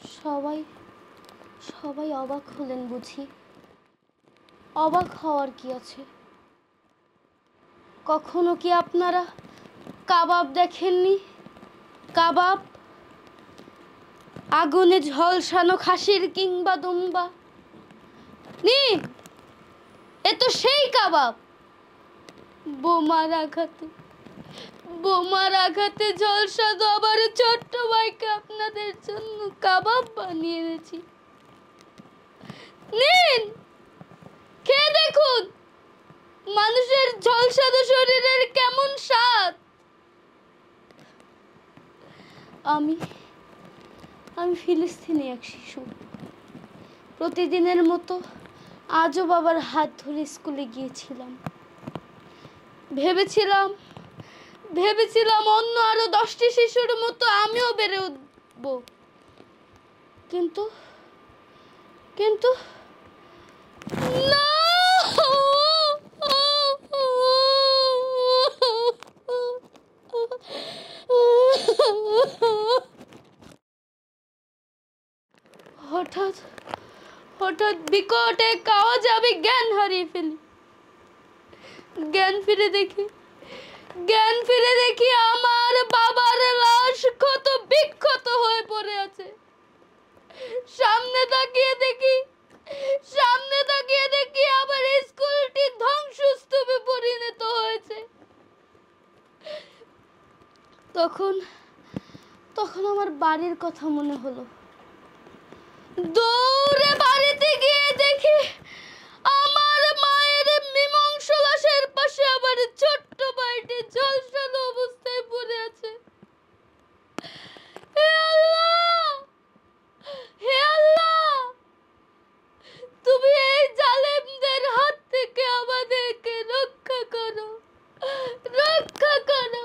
সবাই সবাই অবাক হলেন বুঝি? অবাক হওয়ার কি আছে? কখনো কি আপনারা কাবাব দেখেননি? কাবাব, আগুনে ঝলসানো খাসির কিংবা দুম্বা নি, এ তো সেই কাবাব। বোমার আঘাতে ঝলসানো আবার ছোট্ট ভাইকে আপনাদের জন্য কাবাব বানিয়ে এনেছি। নিন, খেয়ে দেখুন মানুষের ঝলসানো শরীরের কেমন স্বাদ। আমি ফিলিস্তিনি এক শিশু। প্রতিদিনের মতো আজও বাবার হাত ধরে স্কুলে গিয়েছিলাম। ভেবেছিলাম অন্য আরো 10টি শিশুর মতো আমিও বেড়ে উঠব, কিন্তু না। হঠাৎ বিকট এক আওয়াজে আমি জ্ঞান হারিয়ে ফেলি। জ্ঞান ফিরে দেখি আমার বাবার লাশ ক্ষত বিক্ষত হয়ে পড়ে আছে। সামনে তাকিয়ে দেখি আবার স্কুলটি ধ্বংসস্তূপে পরিণত হয়েছে। তখন আমার বাড়ির কথা মনে হলো। দৌড়ে বাড়িতে গিয়ে দেখি আমার মায়ের মৃমাংস লাশের পাশে আমার ছোট্ট ভাইটি ঝলসানো অবস্থায় পড়ে আছে। হে আল্লাহ, তুমি এই জালেমদের হাত থেকে আমাদেরকে রক্ষা করো। রক্ষা করো।